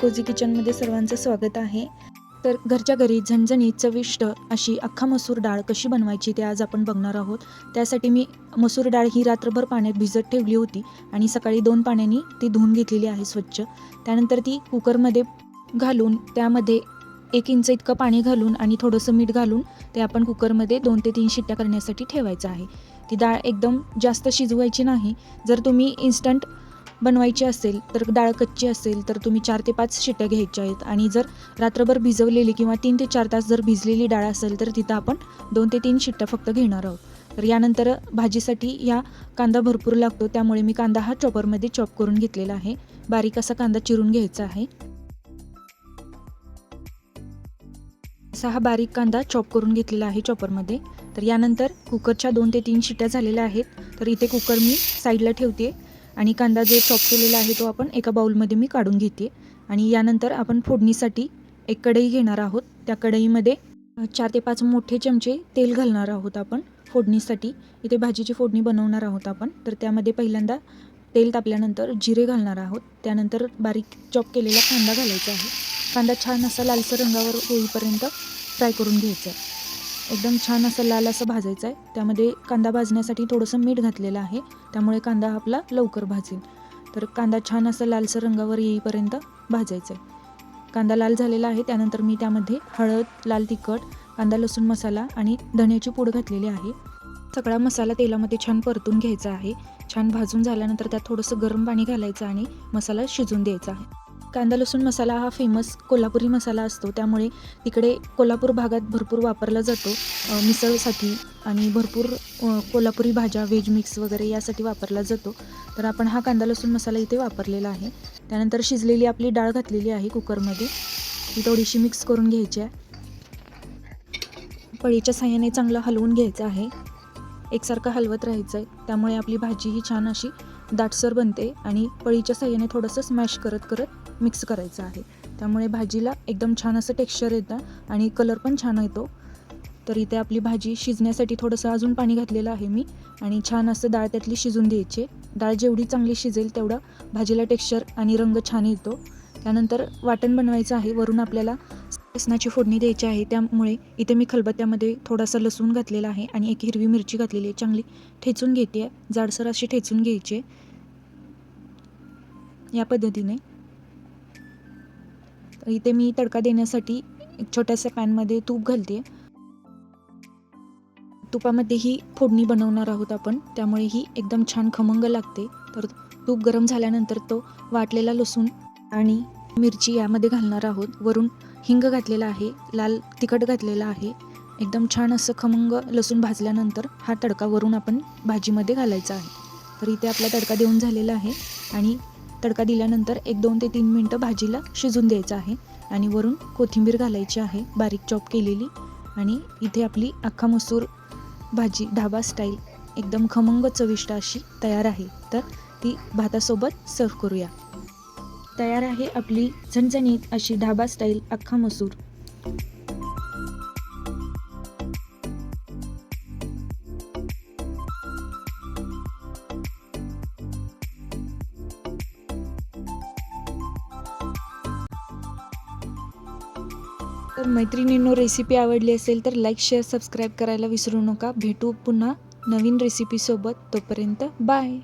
Cosy किचनमध्ये सर्वांचं स्वागत आहे। तर घरच्या घरी झणझणीत चविष्ट अशी अख्खा मसूर डाळ कशी बनवायची ते आज आपण बघणार आहोत। त्यासाठी मी मसूर डाळ ही रात्रभर पाण्यात भिजत ठेवली होती आणि सकाळी 2 पाण्याने ती धुवून घेतलेली आहे स्वच्छ। त्यानंतर ती कुकरमध्ये घालून त्यामध्ये 1 इंच इतकं पाणी घालून आणि थोडंसं मीठ घालून ते आपण कुकरमध्ये 2 ते 3 शिट्ट्या करण्यासाठी ठेवायचं आहे। ती डाळ एकदम जास्त शिजवायची नाही। जर तुम्ही इन्स्टंट बनवायची असेल तर डाळ कच्ची असेल तर तुम्ही 4 ते 5 शिट्ट्या घ्यायच्या आहेत आणि जर रात्रभर भिजवलेली किंवा 3 ते 4 तास जर भिजलेली डाळ असेल तर तिथं आपण 2 ते 3 शिट्ट्या फक्त घेणार आहोत। तर यानंतर भाजीसाठी या कांदा भरपूर लागतो, त्यामुळे मी कांदा हा चॉपरमध्ये चॉप करून घेतलेला आहे। बारीक असा कांदा चिरून घ्यायचा आहे। असा हा बारीक कांदा चॉप करून घेतलेला आहे चॉपरमध्ये। तर यानंतर कुकरच्या 2 ते 3 शिट्ट्या झालेल्या आहेत। तर इथे कुकर मी साईडला ठेवते आणि कांदा जो चॉप केलेला आहे तो आपण एका बाउलमध्ये मी काढून घेते। आणि यानंतर आपण फोडणीसाठी एक कढई घेणार आहोत। त्या कढईमध्ये 4 ते 5 मोठे चमचे तेल घालणार आहोत आपण फोडणीसाठी। इथे भाजीची फोडणी बनवणार आहोत आपण। तर त्यामध्ये पहिल्यांदा तेल तापल्यानंतर जिरे घालणार आहोत। त्यानंतर बारीक चॉप केलेला कांदा घालायचा आहे। कांदा छान असा लालसर रंगावर होईपर्यंत फ्राय करून घ्यायचा आहे। एकदम छान असं लाल असं भाजायचं आहे। त्यामध्ये कांदा भाजण्यासाठी थोडंसं मीठ घातलेलं आहे, त्यामुळे कांदा आपला लवकर भाजेल। तर कांदा छान असं लालसर रंगावर येईपर्यंत भाजायचा आहे। कांदा लाल झालेला आहे। त्यानंतर मी त्यामध्ये हळद, लाल तिखट, कांदा लसूण मसाला आणि धण्याची पूड घातलेली आहे। सगळा मसाला तेलामध्ये छान परतून घ्यायचा आहे। छान भाजून झाल्यानंतर त्यात थोडंसं गरम पाणी घालायचं आणि मसाला शिजून द्यायचा आहे। कांदा लसूण मसाला हा फेमस कोल्हापुरी मसाला असतो, त्यामुळे तिकडे कोल्हापूर भागात भरपूर वापरला जातो मिसळसाठी आणि भरपूर कोल्हापुरी भाज्या व्हेज मिक्स वगैरे यासाठी वापरला जातो। तर आपण हा कांदा लसूण मसाला इथे वापरलेला आहे। त्यानंतर शिजलेली आपली डाळ घातलेली आहे कुकरमध्ये, ती थोडीशी मिक्स करून घ्यायची आहे। पळीच्या साहाय्याने चांगलं हलवून घ्यायचं आहे, एकसारखं हलवत राहायचं आहे। त्यामुळे आपली भाजी ही छान अशी दाटसर बनते आणि पळीच्या साहाय्याने थोडंसं स्मॅश करत करत मिक्स करायचं आहे। त्यामुळे भाजीला एकदम छान असं टेक्स्चर येतं आणि कलर पण छान येतो। तर इथे आपली भाजी शिजण्यासाठी थोडंसं अजून पाणी घातलेलं आहे मी आणि छान असं डाळ त्यातली शिजून द्यायची। डाळ जेवढी चांगली शिजेल तेवढा भाजीला टेक्स्चर आणि रंग छान येतो। त्यानंतर वाटण बनवायचं आहे। वरून आपल्याला लसणाची फोडणी द्यायची आहे, त्यामुळे इथे मी खलबत्त्यामध्ये थोडासा लसूण घातलेला आहे आणि एक हिरवी मिरची घातलेली आहे। चांगली ठेचून घेते आहे, जाडसर अशी ठेचून घ्यायची या पद्धतीने। इथे मी तडका देण्यासाठी एक छोट्याशा पॅनमध्ये तूप घालते। तुपामध्ये ही फोडणी बनवणार आहोत आपण, त्यामुळे ही एकदम छान खमंग लागते। तर तूप गरम झाल्यानंतर तो वाटलेला लसूण आणि मिरची यामध्ये घालणार आहोत। वरून हिंग घातलेला आहे, लाल तिखट घातलेला आहे। एकदम छान असं खमंग लसूण भाजल्यानंतर हा तडका वरून आपण भाजीमध्ये घालायचा आहे। तर इथे आपला तडका देऊन झालेला आहे आणि तडका दिल्यानंतर 1-2 ते 3 मिनटं भाजीला शिजून द्यायचं आहे आणि वरून कोथिंबीर घालायची आहे बारीक चॉप केलेली। आणि इथे आपली अख्खा मसूर भाजी ढाबा स्टाईल एकदम खमंग चविष्ट अशी तयार आहे। तर ती भातासोबत सर्व करूया। तयार आहे आपली झणझणीत अशी ढाबा स्टाईल अख्खा मसूर। तर मैत्रिणींनो, रेसिपी आवडली असेल तर लाईक, शेअर, सबस्क्राईब करायला विसरू नका। भेटू पुन्हा नवीन रेसिपीसोबत, तोपर्यंत बाय।